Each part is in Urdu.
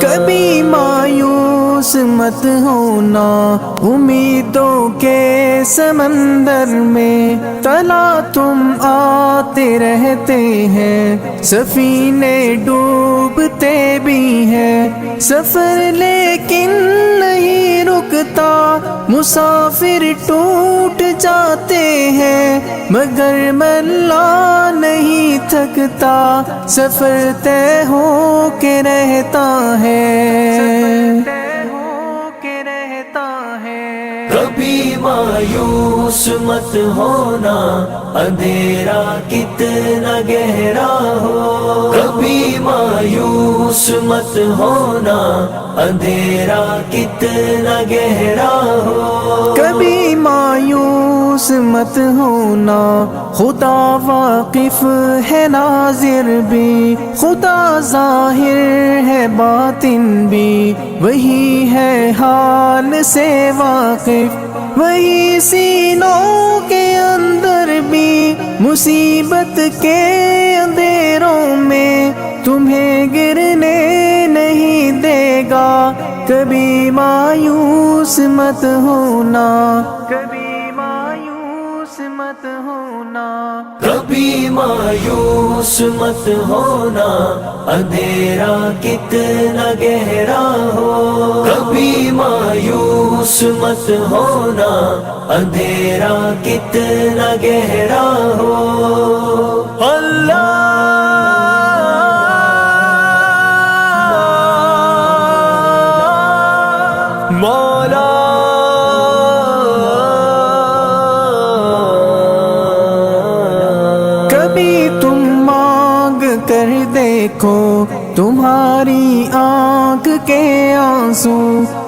کبھی مایوس مت ہونا امیدوں کے سمندر میں، تلا تم آتے رہتے ہیں، سفینے ڈوبتے بھی ہیں، سفر لیکن نہیں رکتا، مسافر ٹوٹ جاتے ہیں، مگر ملا نہیں تھکتا، سفر طے ہو کے رہتا ہے، کبھی مایوس مت ہونا اندھیرا کتنا گہرا ہو، کبھی مایوس مت ہونا اندھیرا کتنا گہرا ہو، کبھی مایوس مت ہونا، خدا واقف ہے ناظر بھی، خدا ظاہر ہے باطن بھی، وہی ہے حال سے واقف، وہی سینوں کے اندر بھی، مصیبت کے اندھیروں میں تمہیں گرنے نہیں دے گا، کبھی مایوس مت ہونا، کبھی مایوس مت ہونا، کبھی مایوس مت ہونا اندھیرا کتنا گہرا ہو، کبھی مایوس مت ہونا اندھیرا کتنا گہرا ہو، اللہ مولا کبھی تم مانگ کر دیکھو تمہاری آنکھ کے آنسو،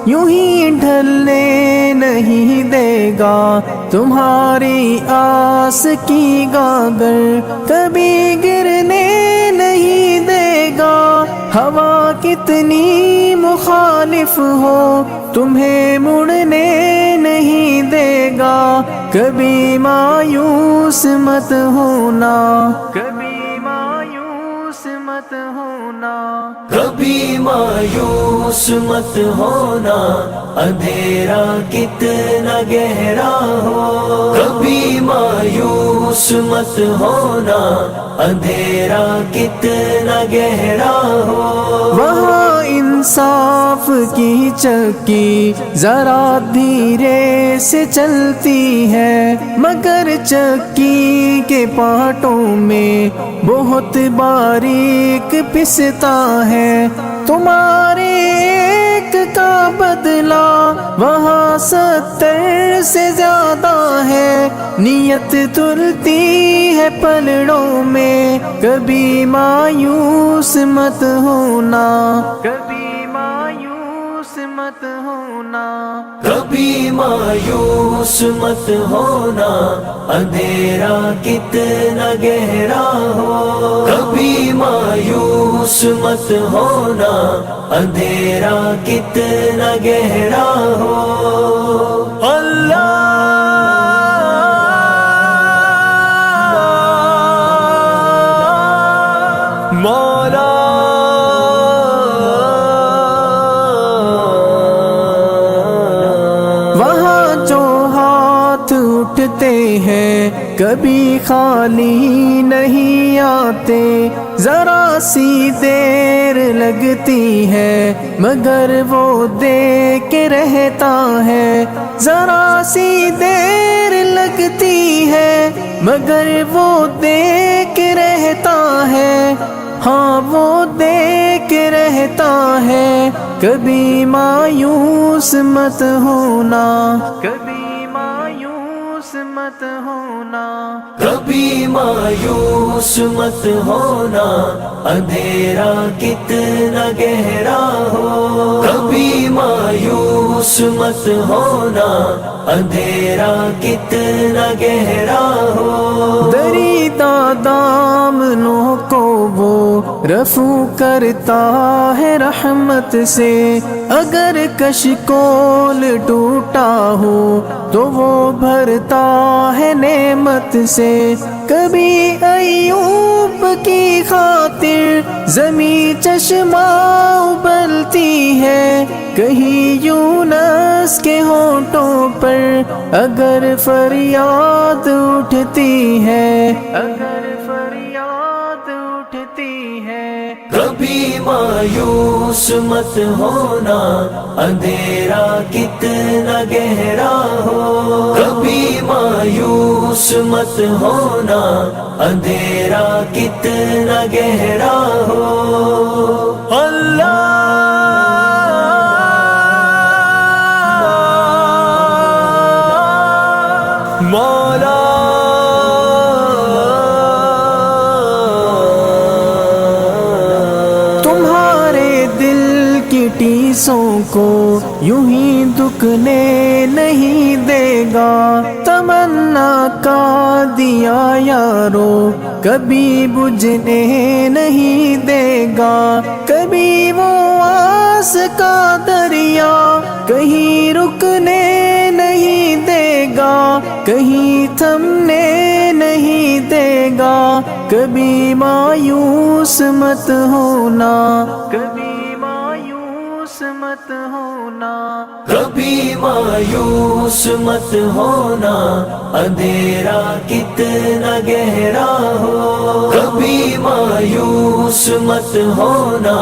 یوں ہی ڈھلنے نہیں دے گا تمہاری آس کی گاگر، کبھی گرنے نہیں دے گا، ہوا کتنی مخالف ہو تمہیں مڑنے نہیں دے گا، کبھی مایوس مت ہونا، کبھی مایوس مت ہونا، کبھی مایوس مت ہونا اندھیرا کتنا گہرا ہو، کبھی مایوس مت ہونا اندھیرا کتنا گہرا ہو، وہاں انصاف کی چکی ذرا دھیرے سے چلتی ہے، مگر چکی کے پارٹوں میں بہت باریک پستا ہے، تمہارے ایک کا بدلہ وہاں 70 سے زیادہ ہے، نیت تلتی ہے پلڑوں میں، کبھی مایوس مت ہونا، کبھی مایوس مت ہونا، کبھی مایوس مت ہونا اندھیرا کتنا گہرا ہو، کبھی مایوس مت ہونا اندھیرا کتنا گہرا ہو، اللہ مولا وہاں جو ہاتھ اٹھتے ہیں کبھی خالی نہیں آتے، ذرا سی دیر لگتی ہے مگر وہ دے کے رہتا ہے، ذرا سی دیر لگتی ہے مگر وہ دے کے رہتا ہے، ہاں وہ دے کے رہتا ہے، کبھی مایوس مت ہونا، کبھی مایوس مت ہونا، کبھی مایوس مت ہونا اندھیرا کتنا گہرا ہو، کبھی مایوس مت ہونا اندھیرا کتنا گہرا ہو، دریدہ دامنوں کو وہ رفو کرتا ہے رحمت سے، اگر کشکول ٹوٹا ہو تو وہ بھرتا ہے نعمت سے، کبھی ایوب کی خاطر زمیں چشمہ ابلتی کہیں یونس کے ہونٹوں پر اگر فریاد اٹھتی ہے، اگر فریاد اٹھتی ہے، کبھی مایوس مت ہونا اندھیرا کتنا گہرا ہو، کبھی مایوس مت ہونا اندھیرا کتنا گہرا ہو۔ اللہ مولا تمہارے دل کی ٹیسوں کو یوں ہی دکھنے نہیں دے گا، تمنا کا دیا یارو کبھی بجھنے نہیں دے گا، کبھی وہ آس کا دریا کہیں رکنے نہیں دے گا، کہیں تھمنے نہیں دے گا، کبھی مایوس مت ہونا، کبھی مایوس مت ہونا، کبھی مایوس مت ہونا اندھیرا کتنا گہرا ہو، کبھی مایوس مت ہونا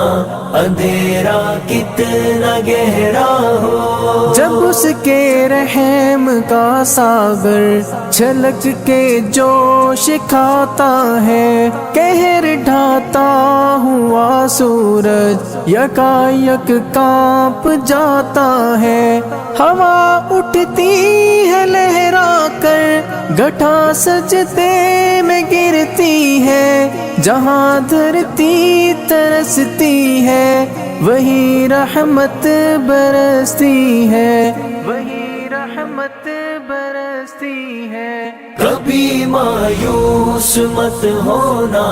اندھیرا کتنا گہرا ہو۔ جب اس کے رحم کا ساغر چھلک کے جوش کھاتا ہے، قہر ڈھاتا ہوا سورج یکایک کانپ جاتا ہے، ہوا اٹھتی ہے لہرا کر گھٹا سجدے میں گرتی ہے، جہاں دھرتی ترستی ہے وہی رحمت برستی ہے، وہی رحمت برستی ہے۔ کبھی مایوس مت ہونا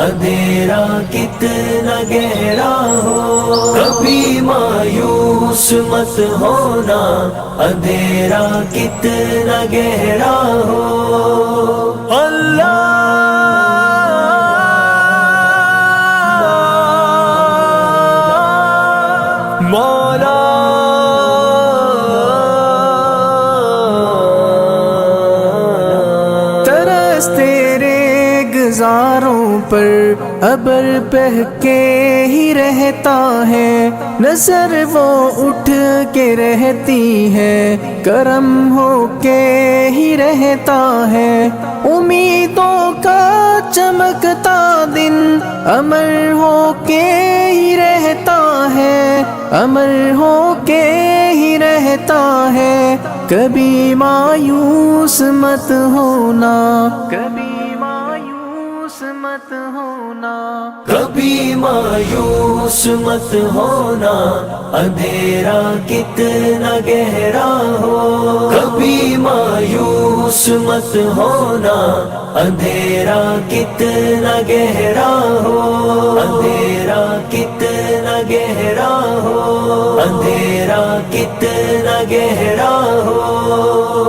اندھیرا کتنا گہرا ہو، کبھی مایوس مت ہونا اندھیرا کتنا گہرا ہو۔ اللہ مولا ترس تیرے گزاروں پر ابر بہہ کے ہی رہتا ہے، نظر وہ اٹھ کے رہتی ہے، کرم ہو کے ہی رہتا ہے، امیدوں کا چمکتا دن امر ہو کے ہی رہتا ہے، امر ہو کے ہی رہتا ہے، کبھی مایوس مت ہونا، کبھی مایوس مت ہونا، کبھی مایوس مت ہونا اندھیرا کتنا گہرا ہو، کبھی مایوس مت ہونا اندھیرا کتنا گہرا ہو، اندھیرا کتنا گہرا ہو، اندھیرا کتنا گہرا ہو۔